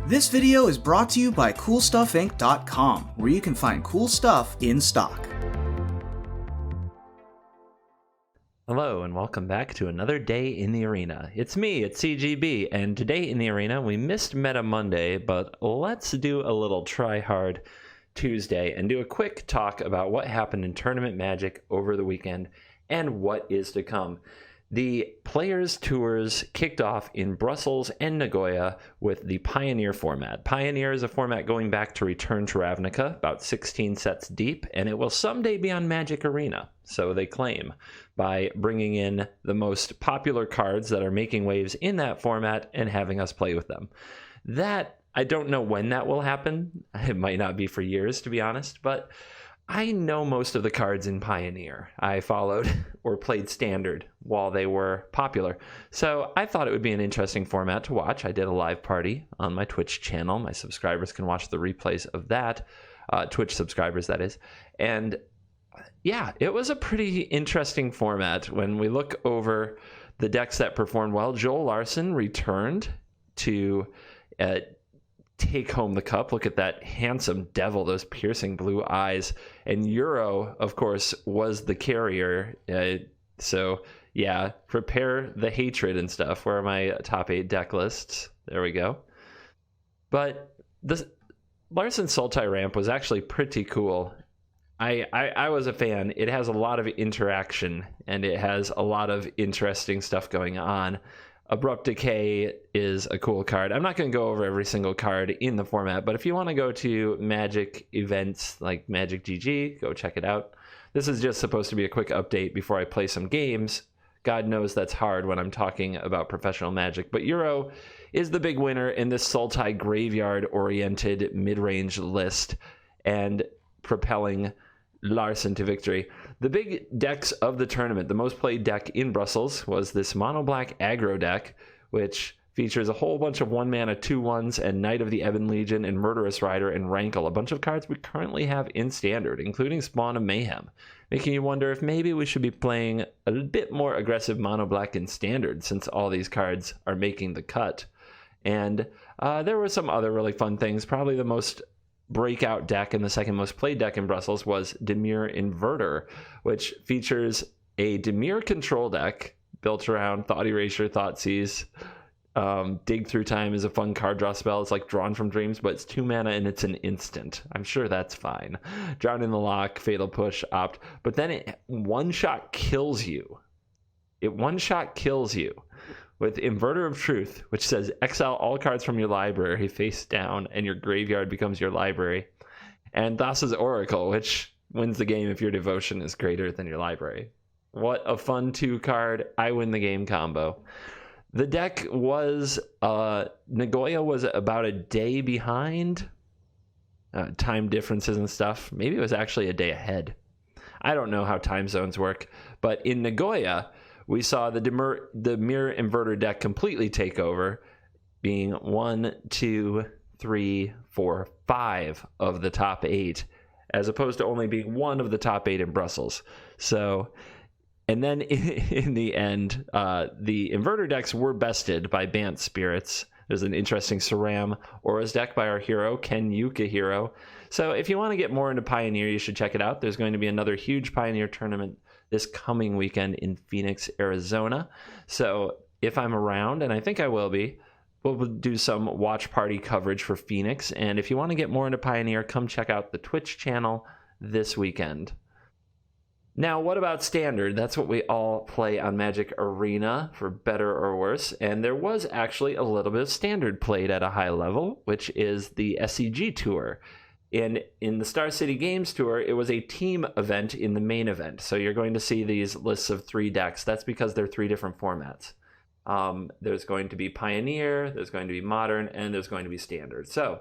This video is brought to you by CoolstuffInc.com, where you can find cool stuff in stock. Hello and welcome back to another day in the arena. It's me, it's CGB, and today in the arena we missed Meta Monday, but let's do a little Tryhard Tuesday and do a quick talk about what happened in Tournament Magic over the weekend and what is to come. The Players Tours kicked off in Brussels and Nagoya with the Pioneer format. Pioneer is a format going back to Return to Ravnica, about 16 sets deep, and it will someday be on Magic Arena, so they claim, by bringing in the most popular cards that are making waves in that format and having us play with them. That, I don't know when that will happen. It might not be for years, to be honest, but I know most of the cards in Pioneer. I followed or played Standard while they were popular. So I thought it would be an interesting format to watch. I did a live party on my Twitch channel. My subscribers can watch the replays of that. Twitch subscribers, that is. And yeah, it was a pretty interesting format. When we look over the decks that performed well, Joel Larson returned to take home the cup. Look at that handsome devil, those piercing blue eyes. And Euro, of course, was the carrier. So yeah, prepare the hatred and stuff. Where are my top 8 deck lists? There we go. But the Larson Sultai ramp was actually pretty cool. I was a fan. It has a lot of interaction and it has a lot of interesting stuff going on. Abrupt Decay is a cool card. I'm not going to go over every single card in the format, but if you want to go to Magic events like Magic GG, go check it out. This is just supposed to be a quick update before I play some games. God knows that's hard when I'm talking about professional Magic, but Euro is the big winner in this Sultai graveyard-oriented mid-range list and propelling Larson to victory. The big decks of the tournament, the most played deck in Brussels was this mono black aggro deck, which features a whole bunch of 1-mana 2/1s and Knight of the Ebon Legion and Murderous Rider and Rankle, a bunch of cards we currently have in Standard, including Spawn of Mayhem, making you wonder if maybe we should be playing a bit more aggressive mono black in Standard since all these cards are making the cut. And there were some other really fun things. Probably the most breakout deck and the second most played deck in Brussels was Dimir Inverter, which features a Dimir control deck built around Thought Erasure, Thoughtseize. Dig Through Time is a fun card draw spell. It's like Drawn from Dreams, but it's 2 mana and it's an instant. I'm sure that's fine. Drown in the Lock, Fatal Push, Opt, but then it one-shot kills you. It one-shot kills you with Inverter of Truth, which says exile all cards from your library face down and your graveyard becomes your library. And Thassa's Oracle, which wins the game if your devotion is greater than your library. What a fun 2-card I win the game combo. The deck was, Nagoya was about a day behind. Time differences and stuff. Maybe it was actually a day ahead. I don't know how time zones work, but in Nagoya, we saw the Mirror Inverter deck completely take over, being 1, 2, 3, 4, 5 of the top 8, as opposed to only being 1 of the top 8 in Brussels. So, and then in the end, the Inverter decks were bested by Bant Spirits. There's an interesting Saram Aura's deck by our hero, Ken Yukihiro. So if you want to get more into Pioneer, you should check it out. There's going to be another huge Pioneer tournament this coming weekend in Phoenix, Arizona. So if I'm around, and I think I will be, we'll do some watch party coverage for Phoenix. And if you want to get more into Pioneer, come check out the Twitch channel this weekend. Now, what about Standard? That's what we all play on Magic Arena, for better or worse. And there was actually a little bit of Standard played at a high level, which is the SCG Tour. And in the Star City Games Tour, it was a team event in the main event. So you're going to see these lists of 3 decks. That's because they're 3 different formats. There's going to be Pioneer, there's going to be Modern, and there's going to be Standard. So,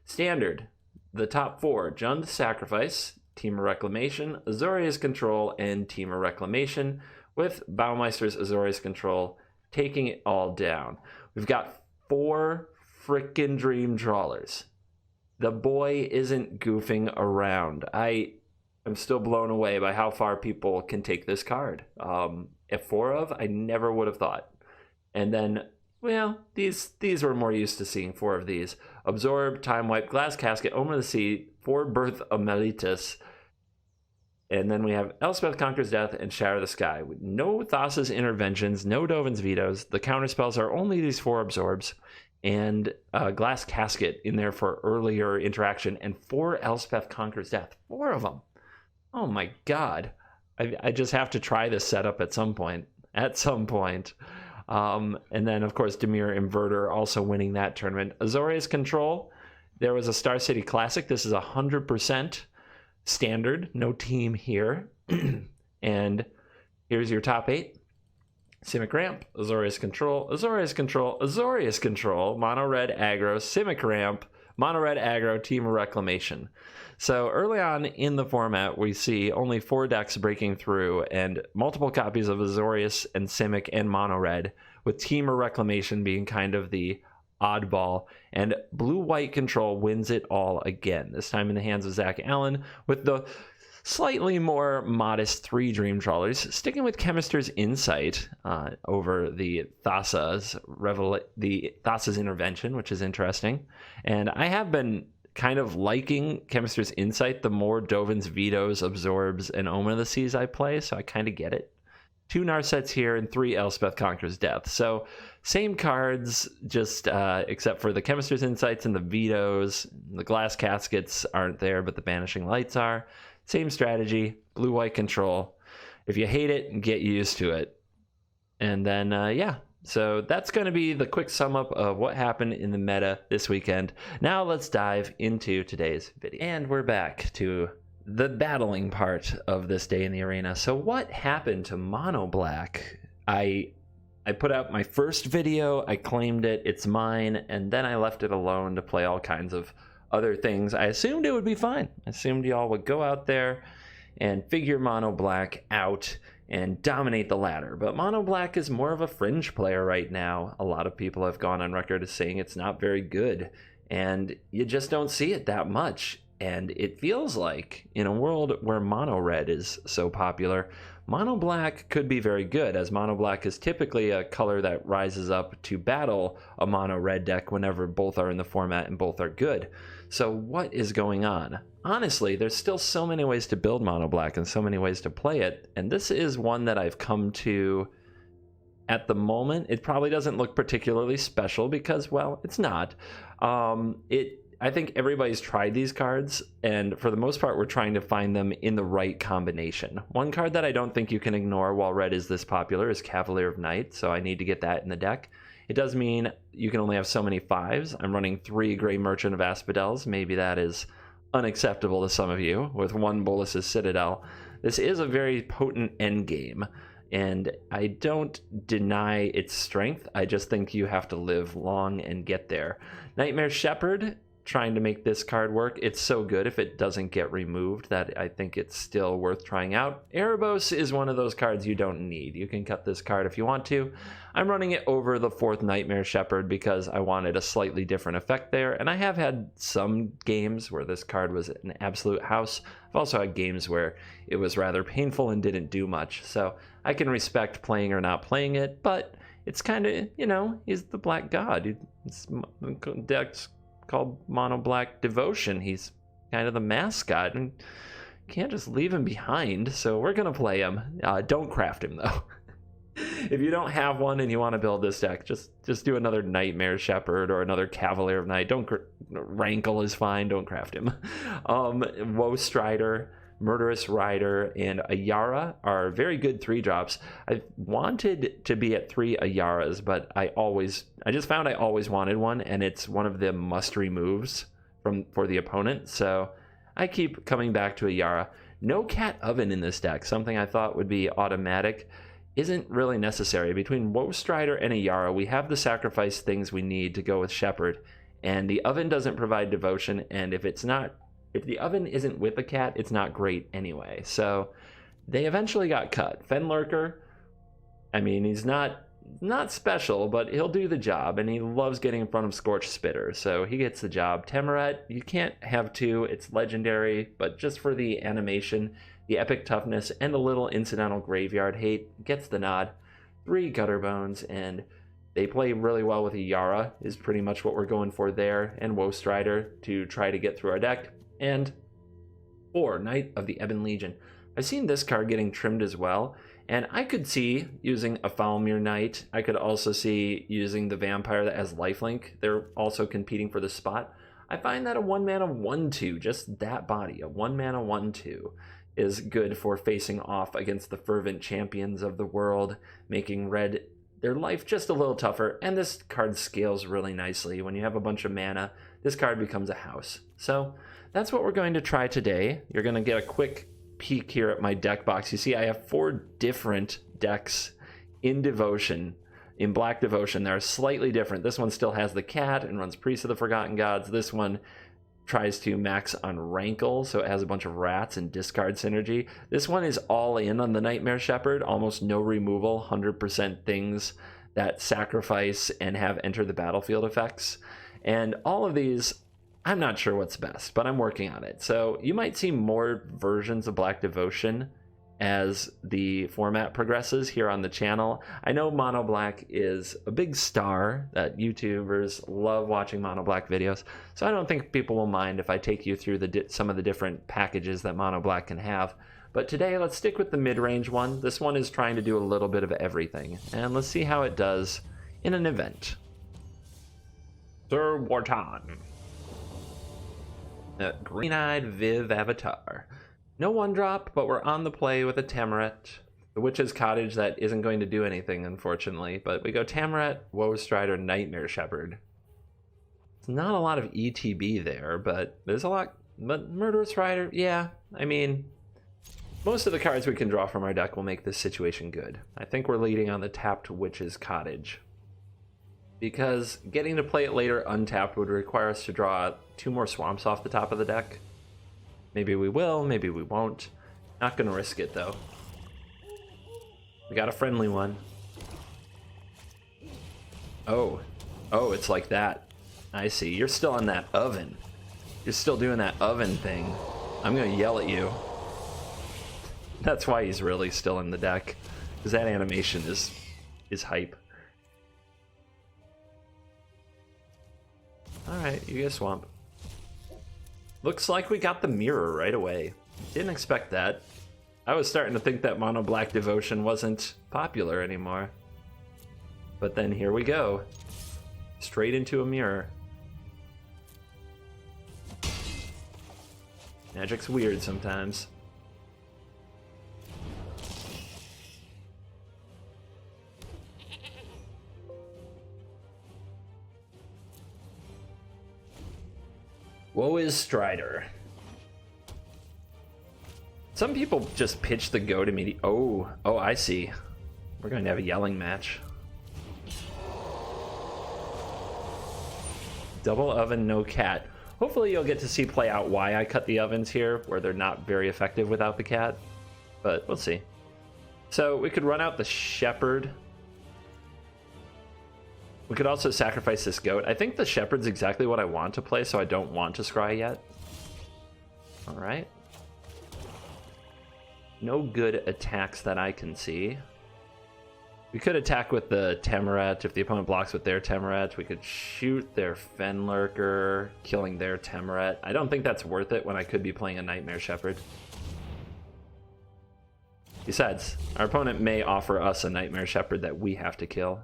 Standard, the top 4, Jund Sacrifice, Team of Reclamation, Azorius Control, and Team of Reclamation, with Baumeister's Azorius Control taking it all down. We've got 4 frickin' Dream Drawlers. The boy isn't goofing around. I am still blown away by how far people can take this card. At 4 of, I never would have thought. And then Well, these were more used to seeing 4 of these. Absorb, Time Wipe, Glass Casket, Omen of the Sea, 4 Birth Amelitus, and then we have Elspeth Conquers Death and Shatter the Sky. No Thassa's Interventions, no Dovin's Vetoes. The counterspells are only these 4 absorbs, and Glass Casket in there for earlier interaction, and 4 Elspeth Conquers Death. 4 of them. Oh my god. I just have to try this setup at some point. And then, of course, Dimir Inverter also winning that tournament. Azorius Control. There was a Star City Classic. This is 100% standard. No team here. And here's your top 8. Simic Ramp, Azorius Control, Azorius Control, Azorius Control, Mono Red Aggro, Simic Ramp, Mono Red Aggro, Team of Reclamation. So early on in the format, we see only 4 decks breaking through and multiple copies of Azorius and Simic and Mono Red, with Team of Reclamation being kind of the oddball. And Blue-White Control wins it all again, this time in the hands of Zach Allen, with the slightly more modest 3 Dream Trawlers, sticking with Chemister's Insight over the Thassa's Intervention, which is interesting. And I have been kind of liking Chemister's Insight the more Dovin's Vetoes, Absorbs, and Omen of the Seas I play, so I kind of get it. 2 Narsets here and 3 Elspeth Conquers Death. So same cards, just except for the Chemister's Insights and the Vetoes. The Glass Caskets aren't there, but the Banishing Lights are. Same strategy, Blue-White Control. If you hate it, get used to it. And then, yeah. So that's going to be the quick sum up of what happened in the meta this weekend. Now let's dive into today's video. And we're back to the battling part of this day in the arena. So what happened to Mono Black? I put out my first video, I claimed it, it's mine, and then I left it alone to play all kinds of other things. I assumed it would be fine. I assumed y'all would go out there and figure Mono Black out and dominate the ladder. But Mono Black is more of a fringe player right now. A lot of people have gone on record as saying it's not very good, and you just don't see it that much. And it feels like in a world where Mono Red is so popular, Mono Black could be very good, as Mono Black is typically a color that rises up to battle a Mono Red deck whenever both are in the format and both are good. So what is going on? Honestly, there's still so many ways to build Mono Black and so many ways to play it, and this is one that I've come to at the moment. It probably doesn't look particularly special because, well, it's not. I think everybody's tried these cards, and for the most part, we're trying to find them in the right combination. One card that I don't think you can ignore while red is this popular is Cavalier of Night, so I need to get that in the deck. It does mean you can only have so many 5s. I'm running 3 Grey Merchant of Asphodels. Maybe that is unacceptable to some of you, with 1 Bolus's Citadel. This is a very potent endgame, and I don't deny its strength. I just think you have to live long and get there. Nightmare Shepherd, trying to make this card work. It's so good if it doesn't get removed that I think it's still worth trying out. Erebos is one of those cards you don't need. You can cut this card if you want to. I'm running it over the 4th Nightmare Shepherd because I wanted a slightly different effect there, and I have had some games where this card was an absolute house. I've also had games where it was rather painful and didn't do much, so I can respect playing or not playing it, but it's kind of, you know, he's the Black God. It's deck's called Mono Black Devotion. He's kind of the mascot, and can't just leave him behind, so we're gonna play him. Don't craft him though. If you don't have one and you want to build this deck, just do another Nightmare Shepherd or another Cavalier of Night. Rankle is fine, don't craft him. Woe Strider, Murderous Rider, and Ayara are very good 3-drops. I wanted to be at 3 Ayaras, but I just found I always wanted one, and it's one of the must removes for the opponent, so I keep coming back to Ayara. No Cat Oven in this deck, something I thought would be automatic, isn't really necessary. Between Woe Strider and Ayara, we have the sacrifice things we need to go with Shepherd, and the Oven doesn't provide devotion, and if the Oven isn't with the cat, it's not great anyway. So they eventually got cut. Fenlurker, I mean, he's not special, but he'll do the job, and he loves getting in front of Scorched Spitter, so he gets the job. Temerat, you can't have 2, it's legendary, but just for the animation, the epic toughness, and a little incidental graveyard hate, gets the nod. 3 Gutter Bones, and They play really well with a Yara, is pretty much what we're going for there, and Woe Strider to try to get through our deck. And 4, Knight of the Ebon Legion. I've seen this card getting trimmed as well, and I could see using a Foulmere Knight. I could also see using the Vampire that has lifelink. They're also competing for the spot. I find that a 1-mana 1/2, just that body, a 1-mana 1/2, is good for facing off against the Fervent Champions of the world, making red their life just a little tougher. And this card scales really nicely. When you have a bunch of mana, this card becomes a house. So that's what we're going to try today. You're going to get a quick peek here at my deck box. You see I have 4 different decks in Devotion. In Black Devotion, they're slightly different. This one still has the cat and runs Priest of the Forgotten Gods. This one tries to max on Rankle, so it has a bunch of rats and discard synergy. This one is all in on the Nightmare Shepherd, almost no removal, 100% things that sacrifice and have enter the battlefield effects. And all of these, I'm not sure what's best, but I'm working on it. So you might see more versions of Black Devotion as the format progresses here on the channel. I know Mono Black is a big star, that YouTubers love watching Mono Black videos, so I don't think people will mind if I take you through some of the different packages that Mono Black can have. But today, let's stick with the mid-range one. This one is trying to do a little bit of everything, and let's see how it does in an event. Sir Wartan. Green-eyed Viv Avatar. No 1-drop, but we're on the play with a Tamaret. The Witch's Cottage that isn't going to do anything, unfortunately. But we go Tamaret, Woe Strider, Nightmare Shepherd. It's not a lot of ETB there, but there's a lot. But Murderous Rider, yeah. I mean, most of the cards we can draw from our deck will make this situation good. I think we're leading on the tapped Witch's Cottage, because getting to play it later untapped would require us to draw 2 more swamps off the top of the deck. Maybe we will, maybe we won't. Not gonna risk it though. We got a friendly one. Oh, it's like that. I see, you're still on that oven. You're still doing that oven thing. I'm gonna yell at you. That's why he's really still in the deck, because that animation is hype. Alright, you get a swamp. Looks like we got the mirror right away. Didn't expect that. I was starting to think that Mono Black Devotion wasn't popular anymore. But then here we go. Straight into a mirror. Magic's weird sometimes. Woe is Strider. Some people just pitch the go to me. Oh, I see. We're going to have a yelling match. Double oven, no cat. Hopefully you'll get to see play out why I cut the ovens here, where they're not very effective without the cat. But we'll see. So we could run out the shepherd. We could also sacrifice this goat. I think the shepherd's exactly what I want to play, so I don't want to scry yet. Alright. No good attacks that I can see. We could attack with the Tamaret. If the opponent blocks with their Tamaret, we could shoot their Fenlurker, killing their Tamaret. I don't think that's worth it when I could be playing a Nightmare Shepherd. Besides, our opponent may offer us a Nightmare Shepherd that we have to kill.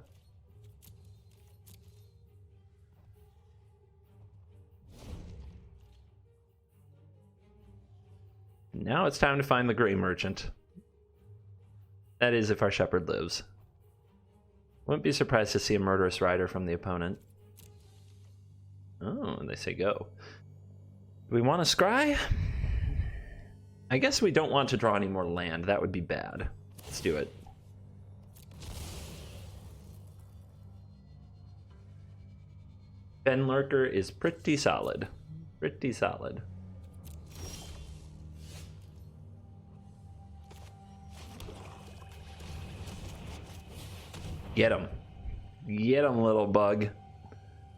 Now it's time to find the Grey Merchant. That is, if our Shepherd lives. Wouldn't be surprised to see a Murderous Rider from the opponent. Oh, they say go. Do we want to scry? I guess we don't want to draw any more land. That would be bad. Let's do it. Fenlurker is pretty solid. Pretty solid. Get him. Get him, little bug.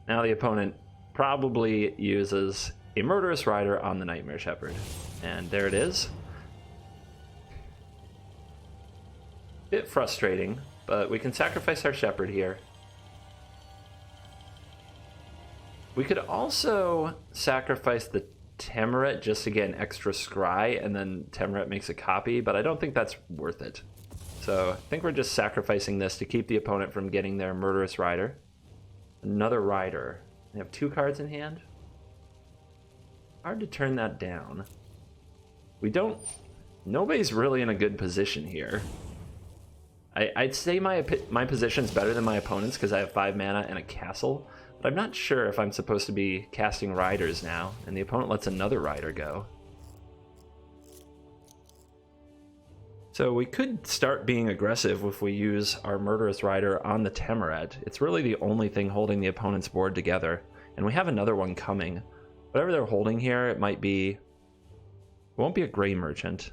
Now the opponent probably uses a Murderous Rider on the Nightmare Shepherd. And there it is. Bit frustrating, but we can sacrifice our Shepherd here. We could also sacrifice the Temerate just to get an extra scry, and then Temerate makes a copy, but I don't think that's worth it. So I think we're just sacrificing this to keep the opponent from getting their Murderous Rider. Another Rider. They have 2 cards in hand. Hard to turn that down. We don't... Nobody's really in a good position here. I'd say my position's better than my opponent's because I have 5 mana and a castle, but I'm not sure if I'm supposed to be casting Riders now, and the opponent lets another Rider go. So we could start being aggressive if we use our Murderous Rider on the Temerate. It's really the only thing holding the opponent's board together, and we have another one coming. Whatever they're holding here, it might be... It won't be a Grey Merchant.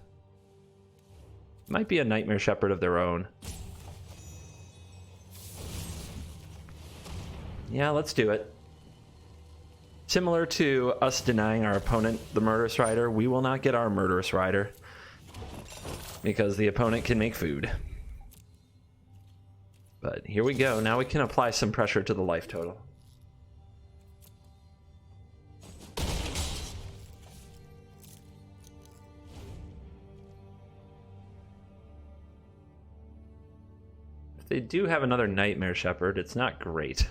It might be a Nightmare Shepherd of their own. Yeah, let's do it. Similar to us denying our opponent the Murderous Rider, we will not get our Murderous Rider because the opponent can make food. But here we go. Now we can apply some pressure to the life total. They do have another Nightmare Shepherd. It's not great.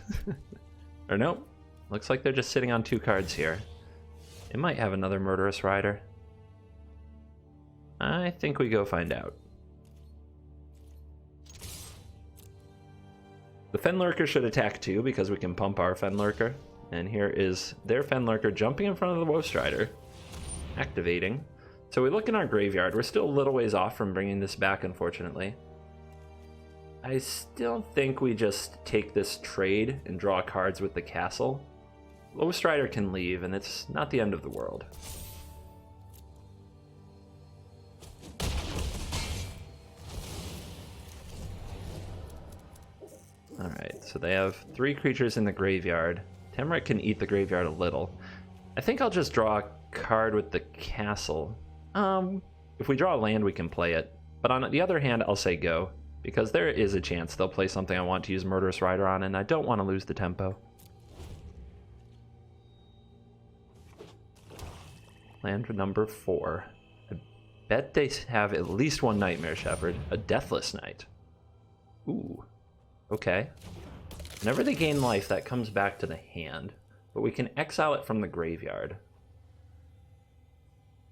Or nope. Looks like they're just sitting on 2 cards here. They might have another Murderous Rider. I think we go find out. The Fenlurker should attack too because we can pump our Fenlurker. And here is their Fenlurker jumping in front of the Woestrider. Activating. So we look in our graveyard. We're still a little ways off from bringing this back, unfortunately. I still think we just take this trade and draw cards with the castle. Woestrider can leave, and it's not the end of the world. Alright, so they have 3 creatures in the graveyard. Temerate can eat the graveyard a little. I think I'll just draw a card with the castle. If we draw a land, we can play it. But on the other hand, I'll say go. Because there is a chance they'll play something I want to use Murderous Rider on, and I don't want to lose the tempo. Land number 4. I bet they have at least 1 Nightmare Shepherd. A Deathless Knight. Ooh. Okay. Whenever they gain life, that comes back to the hand. But we can exile it from the graveyard.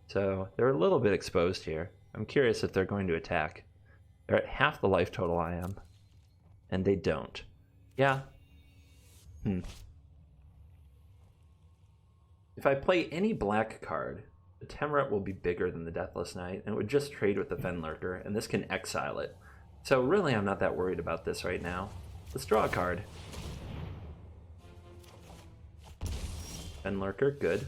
So they're a little bit exposed here. I'm curious if they're going to attack. They're at half the life total I am. And they don't. Yeah. If I play any black card, the Temerate will be bigger than the Deathless Knight, and it would just trade with the Fenlurker, and this can exile it. So really I'm not that worried about this right now. Let's draw a card. Fenlurker, good.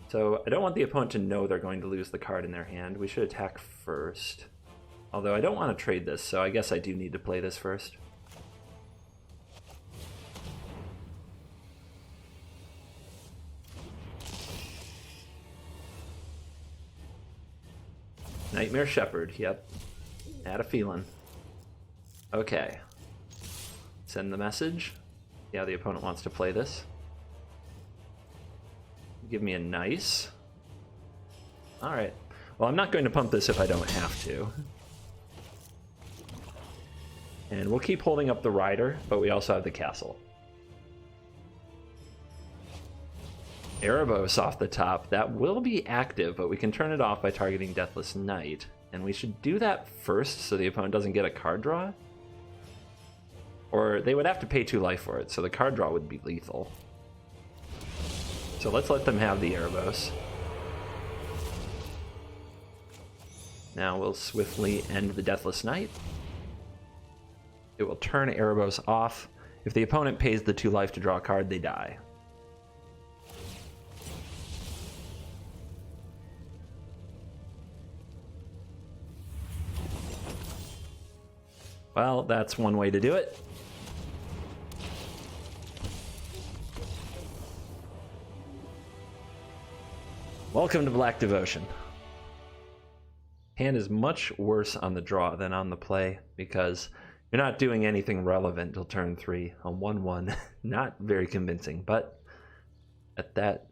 So I don't want the opponent to know they're going to lose the card in their hand. We should attack first. Although I don't want to trade this, so I guess I do need to play this first. Nightmare Shepherd, yep. Had a feeling. Okay. Send the message. Yeah, the opponent wants to play this. Give me a nice. Alright. Well, I'm not going to pump this if I don't have to. And we'll keep holding up the Rider, but we also have the castle. Erebos off the top. That will be active, but we can turn it off by targeting Deathless Knight. And we should do that first so the opponent doesn't get a card draw. Or they would have to pay 2 life for it, so the card draw would be lethal. So let's let them have the Erebos. Now we'll swiftly end the Deathless Knight. It will turn Erebos off. If the opponent pays the 2 life to draw a card, they die. Well, that's one way to do it. Welcome to Black Devotion. Hand is much worse on the draw than on the play because You're not doing anything relevant till turn 3 on 1/1. Not very convincing, but at that,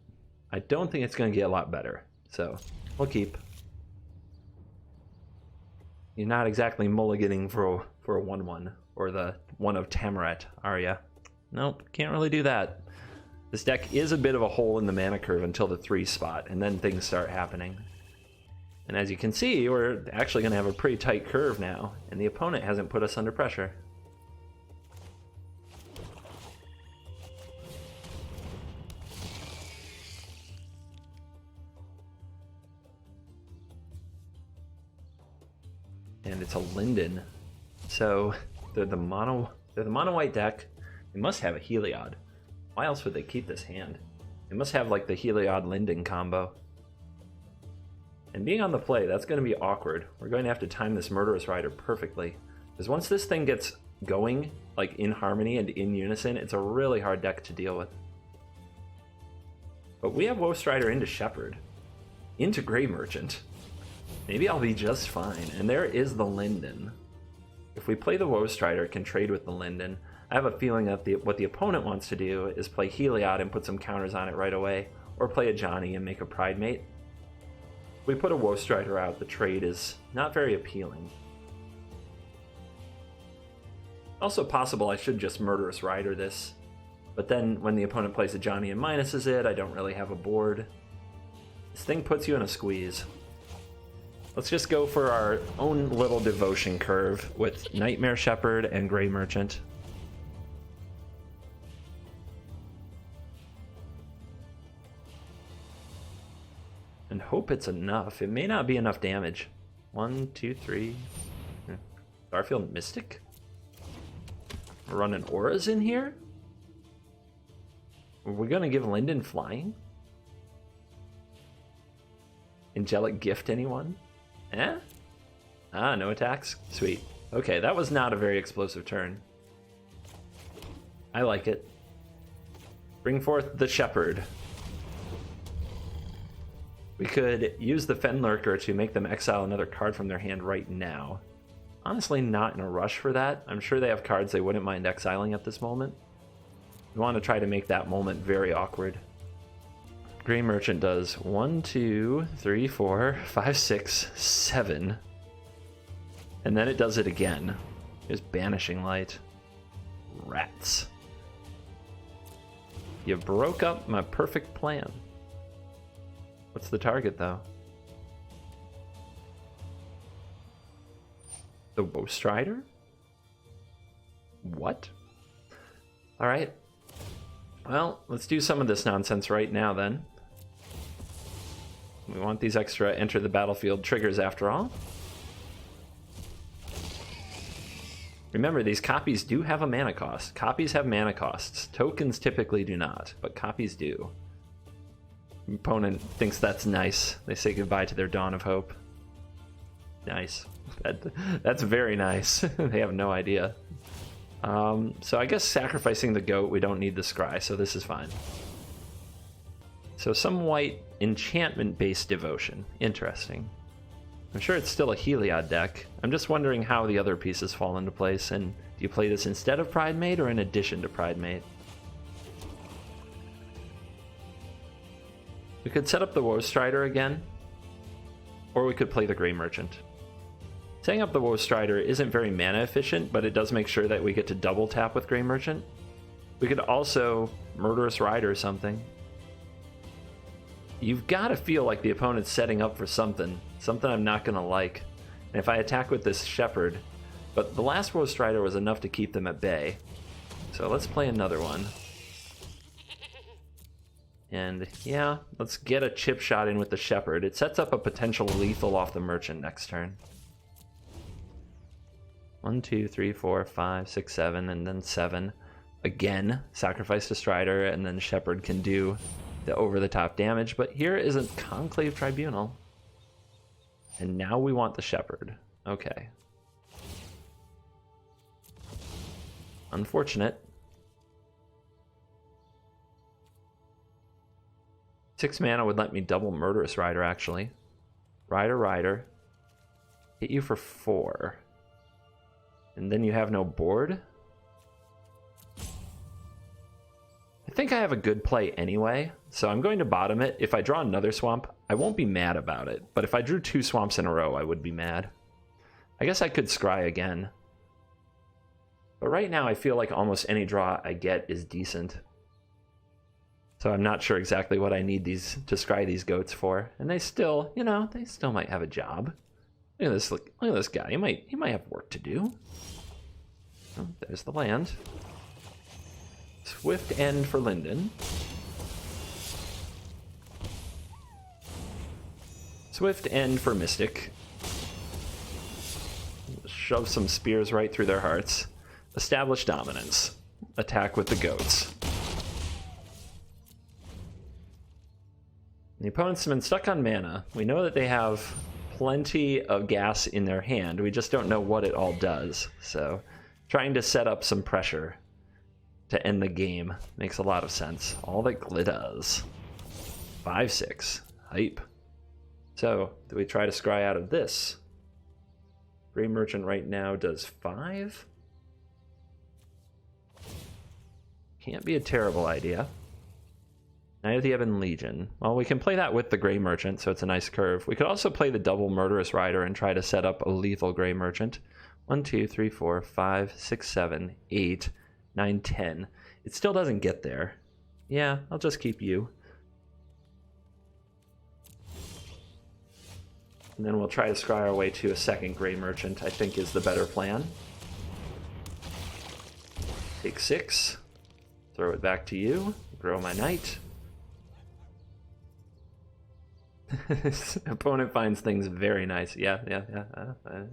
I don't think it's going to get a lot better. So we'll keep. You're not exactly mulliganing for a 1/1 or the one of Tamaret, are ya? Nope, can't really do that. This deck is a bit of a hole in the mana curve until the 3 spot, and then things start happening. And as you can see, we're actually going to have a pretty tight curve now, and the opponent hasn't put us under pressure. And it's a Linden. So they're the mono white deck. They must have a Heliod. Why else would they keep this hand? They must have like the Heliod Linden combo. And being on the play, that's going to be awkward. We're going to have to time this Murderous Rider perfectly. Because once this thing gets going, like in harmony and in unison, it's a really hard deck to deal with. But we have Woe Strider into Shepherd, into Grey Merchant. Maybe I'll be just fine. And there is the Linden. If we play the Woe Strider, it can trade with the Linden. I have a feeling that what the opponent wants to do is play Heliod and put some counters on it right away, or play a Johnny and make a Pride Mate. If we put a Woe Strider out, the trade is not very appealing. Also possible I should just Murderous Rider this, but then when the opponent plays a Johnny and minuses it, I don't really have a board. This thing puts you in a squeeze. Let's just go for our own little devotion curve with Nightmare Shepherd and Grey Merchant. And hope it's enough. It may not be enough damage. 1, 2, 3. Starfield Mystic? We're running auras in here? Are we gonna give Linden flying? Angelic Gift, anyone? Eh? Ah, no attacks? Sweet. Okay, that was not a very explosive turn. I like it. Bring forth the Shepherd. We could use the Fenlurker to make them exile another card from their hand right now. Honestly, not in a rush for that. I'm sure they have cards they wouldn't mind exiling at this moment. We want to try to make that moment very awkward. Grey Merchant does 1, 2, 3, 4, 5, 6, 7. And then it does it again. Here's Banishing Light. Rats. You broke up my perfect plan. What's the target, though? The Woe Strider? What? Alright. Well, let's do some of this nonsense right now, then. We want these extra enter the battlefield triggers, after all. Remember, these copies do have a mana cost. Copies have mana costs. Tokens typically do not, but copies do. Opponent thinks that's nice. They say goodbye to their Dawn of Hope. Nice. That's very nice. They have no idea. So I guess sacrificing the goat, we don't need the scry, so this is fine. So some white enchantment-based devotion. Interesting. I'm sure it's still a Heliod deck. I'm just wondering how the other pieces fall into place, and do you play this instead of Pride Mate or in addition to Pride Mate? We could set up the Woe Strider again, or we could play the Grey Merchant. Setting up the Woe Strider isn't very mana efficient, but it does make sure that we get to double tap with Grey Merchant. We could also Murderous Rider something. You've got to feel like the opponent's setting up for something I'm not going to like. And if I attack with this Shepherd, but the last Woe Strider was enough to keep them at bay. So let's play another one. And yeah, let's get a chip shot in with the Shepherd. It sets up a potential lethal off the Merchant next turn. 1, 2, 3, 4, 5, 6, 7, and then 7. Again, sacrifice to Strider, and then Shepherd can do the over-the-top damage. But here is a Conclave Tribunal. And now we want the Shepherd. Okay. Unfortunate. 6 mana would let me double Murderous Rider, actually. Rider. Hit you for 4. And then you have no board. I think I have a good play anyway, so I'm going to bottom it. If I draw another swamp, I won't be mad about it. But if I drew 2 swamps in a row, I would be mad. I guess I could scry again. But right now, I feel like almost any draw I get is decent. So I'm not sure exactly what I need these to scry these goats for. And they still, you know, they still might have a job. Look at this guy. He might have work to do. Oh, there's the land. Swift End for Linden. Swift End for Mystic. Shove some spears right through their hearts. Establish dominance. Attack with the goats. The opponent's been stuck on mana. We know that they have plenty of gas in their hand. We just don't know what it all does. So trying to set up some pressure to end the game makes a lot of sense. All that glitters. 5-6. Hype. So, do we try to scry out of this? Gray Merchant right now does 5. Can't be a terrible idea. Knight of the Ebon Legion. Well, we can play that with the Gray Merchant, so it's a nice curve. We could also play the double Murderous Rider and try to set up a lethal Gray Merchant. 1, 2, 3, 4, 5, 6, 7, 8, 9, 10. It still doesn't get there. Yeah, I'll just keep you. And then we'll try to scry our way to a second Gray Merchant, I think is the better plan. Take 6. Throw it back to you. Grow my knight. Opponent finds things very nice. Yeah.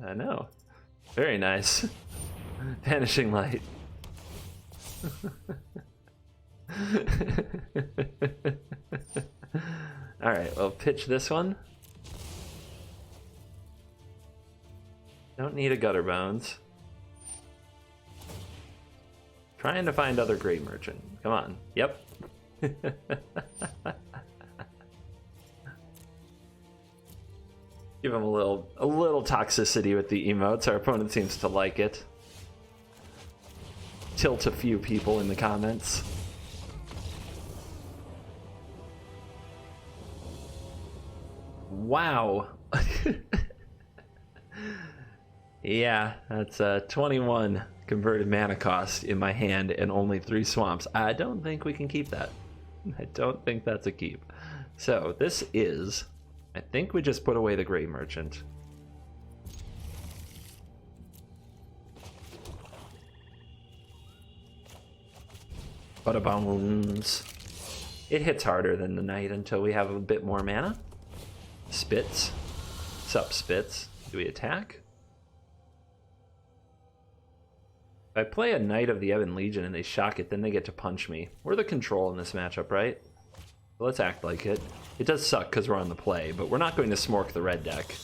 I know. Very nice. Vanishing Light. Alright, well, pitch this one. Don't need a Gutter Bones. Trying to find other Gray Merchant. Come on. Yep. Give him a little toxicity with the emotes. Our opponent seems to like it. Tilt a few people in the comments. Wow. Yeah, that's 21 converted mana cost in my hand and only 3 swamps. I don't think we can keep that. I don't think that's a keep. So this is, I think we just put away the Gray Merchant. Bada bones. It hits harder than the Knight until we have a bit more mana. Spits. Sup, Spits. Do we attack? If I play a Knight of the Ebon Legion and they shock it, then they get to punch me. We're the control in this matchup, right? So let's act like it. It does suck because we're on the play, but we're not going to smork the red deck.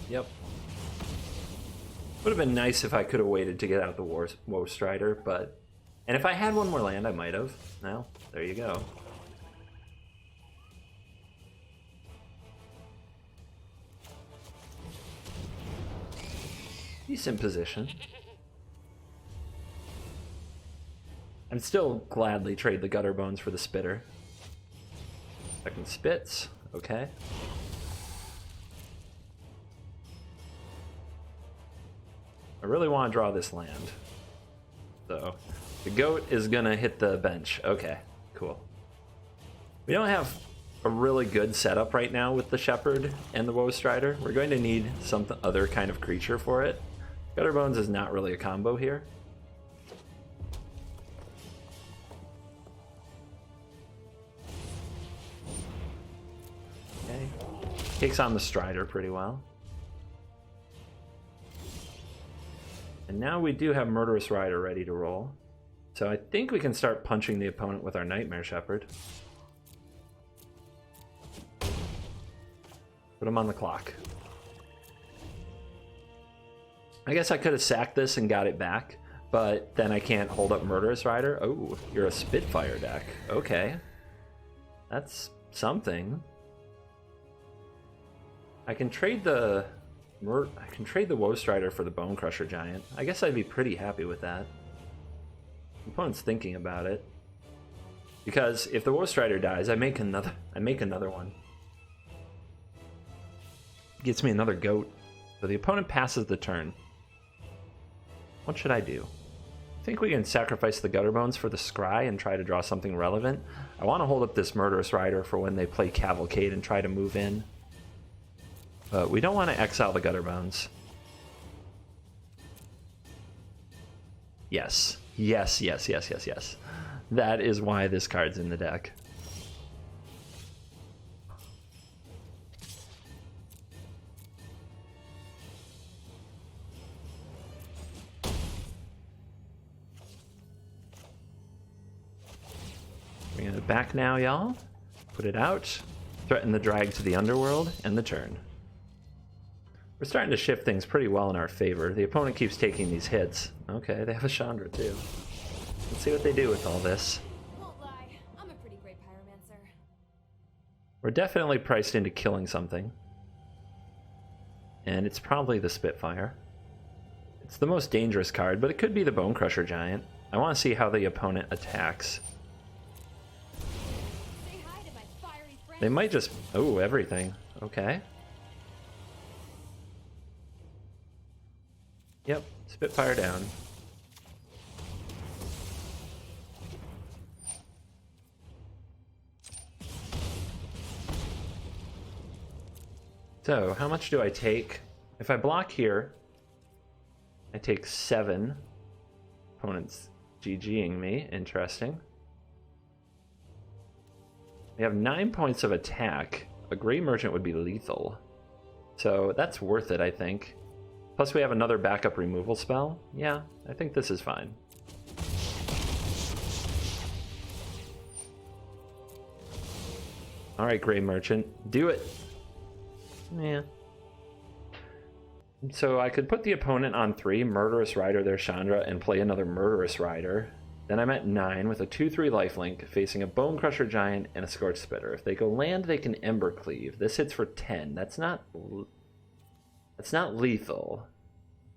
Yep. Would have been nice if I could have waited to get out the Woe Strider, but... And if I had one more land, I might have. Well, there you go. Decent position. I'd still gladly trade the Gutter Bones for the Spitter. Second Spits, okay. I really want to draw this land. So, the goat is gonna hit the bench. Okay, cool. We don't have a really good setup right now with the Shepherd and the Woe Strider. We're going to need some other kind of creature for it. Gutter Bones is not really a combo here. Okay. Takes on the Strider pretty well. And now we do have Murderous Rider ready to roll. So I think we can start punching the opponent with our Nightmare Shepherd. Put him on the clock. I guess I could have sacked this and got it back, but then I can't hold up Murderous Rider. Oh, you're a Spitfire deck. Okay. That's something. I can trade the Woe Strider for the Bone Crusher Giant. I guess I'd be pretty happy with that. The opponent's thinking about it. Because if the Woe Strider dies, I make another one. Gets me another goat. So the opponent passes the turn. What should I do? I think we can sacrifice the Gutter Bones for the Scry and try to draw something relevant. I want to hold up this Murderous Rider for when they play Cavalcade and try to move in. But we don't want to exile the Gutter Bones. Yes. Yes, yes, yes, yes, yes. That is why this card's in the deck. Bring it back now, y'all. Put it out. Threaten the drag to the underworld, and the turn. We're starting to shift things pretty well in our favor. The opponent keeps taking these hits. Okay, they have a Chandra too. Let's see what they do with all this. Won't lie, I'm a pretty great pyromancer. We're definitely priced into killing something. And it's probably the Spitfire. It's the most dangerous card, but it could be the Bone Crusher Giant. I want to see how the opponent attacks. Say hi to my fiery friend. They might just... Oh, everything. Okay. Yep, Spitfire down. So, how much do I take? If I block here, I take 7. Opponent's GGing me. Interesting. We have 9 points of attack. A Grey Merchant would be lethal. So, that's worth it, I think. Plus we have another backup removal spell. Yeah, I think this is fine. Alright, Grey Merchant. Do it! Yeah. So I could put the opponent on 3, Murderous Rider their Chandra, and play another Murderous Rider. Then I'm at 9 with a 2/3 lifelink, facing a Bone Crusher Giant and a Scorch Spitter. If they go land, they can Ember Cleave. This hits for 10. That's not lethal.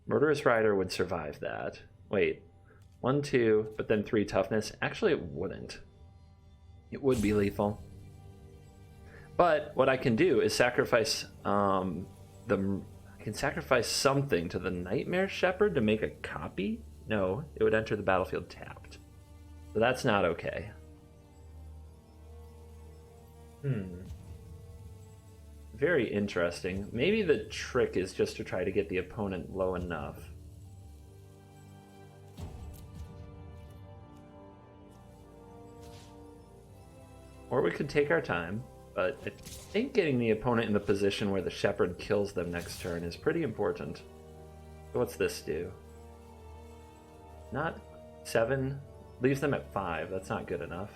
Murderous Rider would survive that. Wait. 1, 2, but then 3 toughness. Actually, it wouldn't. It would be lethal. But what I can do is sacrifice I can sacrifice something to the Nightmare Shepherd to make a copy? No, it would enter the battlefield tapped. So that's not okay. Very interesting. Maybe the trick is just to try to get the opponent low enough. Or we could take our time, but I think getting the opponent in the position where the Shepherd kills them next turn is pretty important. So what's this do? Not 7. Leaves them at 5. That's not good enough.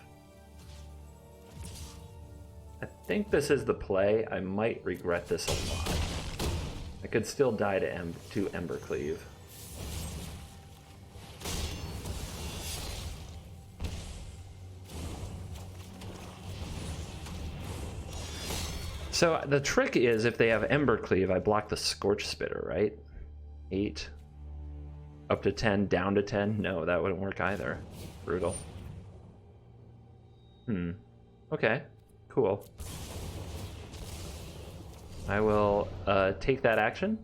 I think this is the play. I might regret this a lot. I could still die to Ember Cleave. So the trick is if they have Ember Cleave, I block the Scorch Spitter, right? 8. Up to 10, down to 10? No, that wouldn't work either. Brutal. Okay. Cool. I will take that action.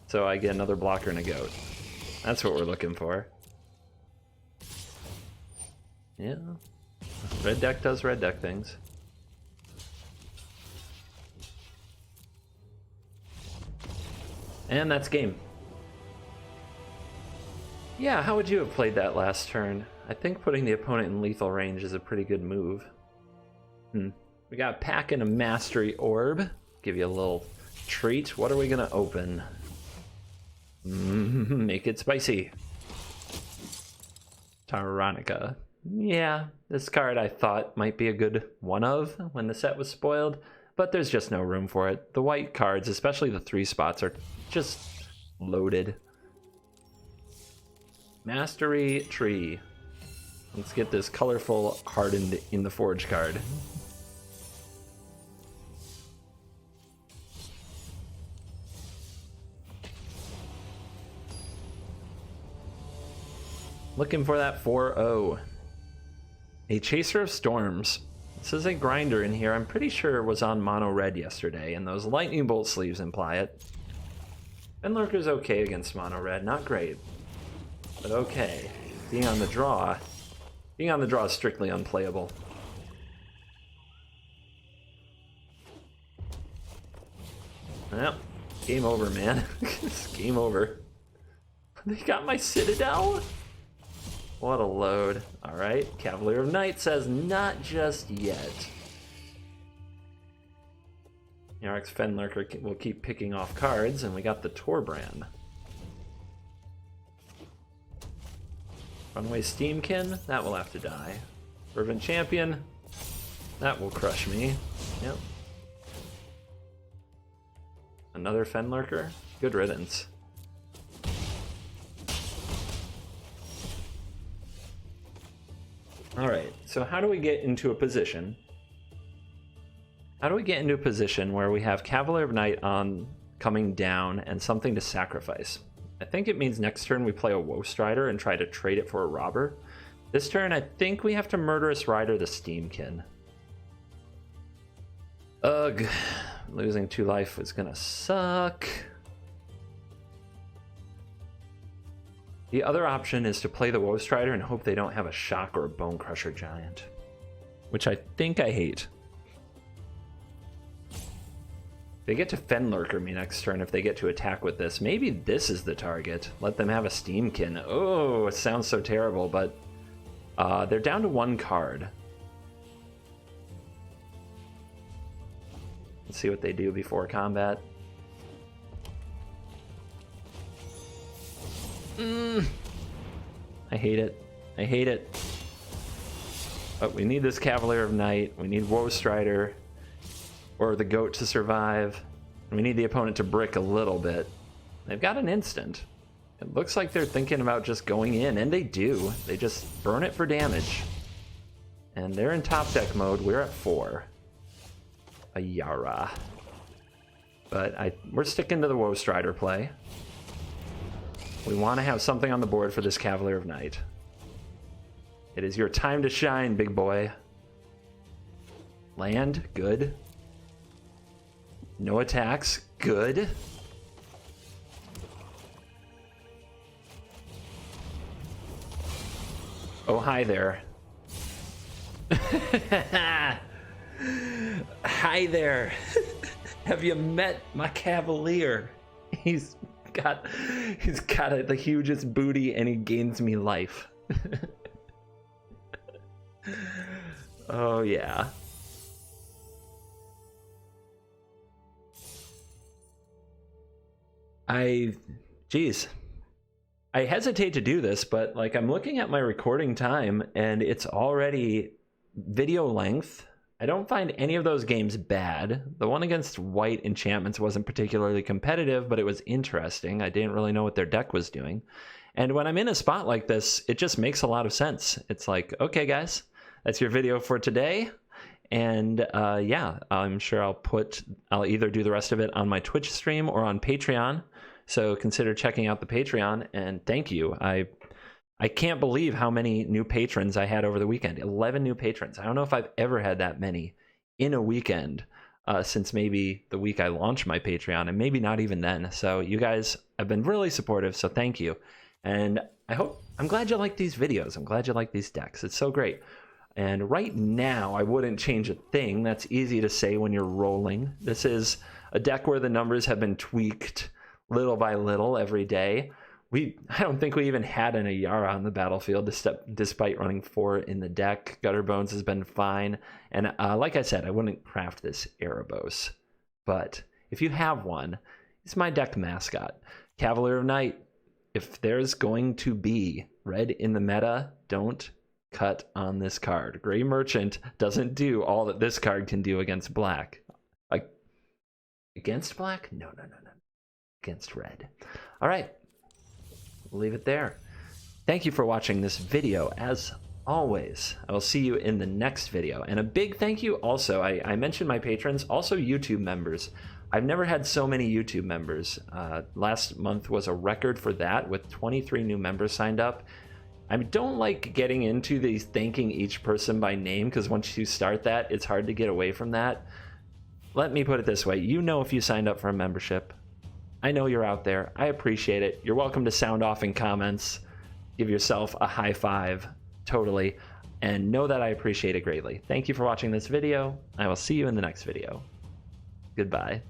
So I get another blocker and a goat. That's what we're looking for. Yeah. Red deck does red deck things. And that's game. Yeah, how would you have played that last turn? I think putting the opponent in lethal range is a pretty good move. We got Pack and a Mastery Orb. Give you a little treat. What are we gonna open? Make it spicy. Tyrannica. Yeah, this card I thought might be a good one of when the set was spoiled, but there's just no room for it. The white cards, especially the 3 spots, are just loaded. Mastery Tree. Let's get this colorful Hardened in the Forge card. Looking for that 4-0. A Chaser of Storms. This is a grinder in here. I'm pretty sure it was on mono red yesterday, and those lightning bolt sleeves imply it. Fenlurker's okay against mono red, not great, but okay. Being on the draw is strictly unplayable. Well, game over, man. It's game over. They got my Citadel? What a load. Alright, Cavalier of Night says not just yet. Yarik's Fenlurker will keep picking off cards, and we got the Torbrand. Runaway Steamkin, that will have to die. Fervent Champion, that will crush me. Yep. Another Fenlurker, good riddance. Alright, so how do we get into a position? How do we get into a position where we have Cavalier of Night on coming down and something to sacrifice? I think it means next turn we play a Woe Strider and try to trade it for a Robber. This turn I think we have to Murderous Rider the Steamkin. Ugh, losing 2 life is gonna suck. The other option is to play the Woe Strider and hope they don't have a Shock or a Bone Crusher Giant, which I think I hate. They get to Fenlurker me next turn if they get to attack with this. Maybe this is the target. Let them have a Steamkin. Oh, it sounds so terrible, but they're down to 1 card. Let's see what they do before combat. I hate it. I hate it. But we need this Cavalier of Night. We need Woe Strider or the Goat to survive. And we need the opponent to brick a little bit. They've got an instant. It looks like they're thinking about just going in, and they do. They just burn it for damage. And they're in top deck mode. We're at 4. A Yara. But we're sticking to the Woe Strider play. We want to have something on the board for this Cavalier of Night. It is your time to shine, big boy. Land, good. No attacks, good. Oh, hi there. Hi there. Have you met my Cavalier? He's got the hugest booty and he gains me life. Oh yeah. Geez. I hesitate to do this, but like I'm looking at my recording time and it's already video length. I don't find any of those games bad. The one against White Enchantments wasn't particularly competitive, but it was interesting. I didn't really know what their deck was doing. And when I'm in a spot like this, it just makes a lot of sense. It's like, okay, guys, that's your video for today. And yeah, I'm sure I'll either do the rest of it on my Twitch stream or on Patreon. So consider checking out the Patreon, and thank you. I can't believe how many new patrons I had over the weekend. 11 new patrons. I don't know if I've ever had that many in a weekend since maybe the week I launched my Patreon, and maybe not even then. So you guys have been really supportive, so thank you. And I'm glad you like these videos. I'm glad you like these decks. It's so great. And right now, I wouldn't change a thing. That's easy to say when you're rolling. This is a deck where the numbers have been tweaked little by little every day. I don't think we even had an Ayara on the battlefield despite running 4 in the deck. Gutter Bones has been fine. And like I said, I wouldn't craft this Erebos. But if you have one, it's my deck mascot. Cavalier of Night. If there's going to be red in the meta, don't cut on this card. Gray Merchant doesn't do all that this card can do against black. Like, against black? No. Against red. All right. We'll leave it there. Thank you for watching this video. As always, I will see you in the next video. And a big thank you also, I mentioned my patrons, also YouTube members. I've never had so many YouTube members. Last month was a record for that with 23 new members signed up. I don't like getting into these thanking each person by name, because once you start that, it's hard to get away from that. Let me put it this way. You know, if you signed up for a membership, I know you're out there. I appreciate it. You're welcome to sound off in comments. Give yourself a high five. Totally. And know that I appreciate it greatly. Thank you for watching this video. I will see you in the next video. Goodbye.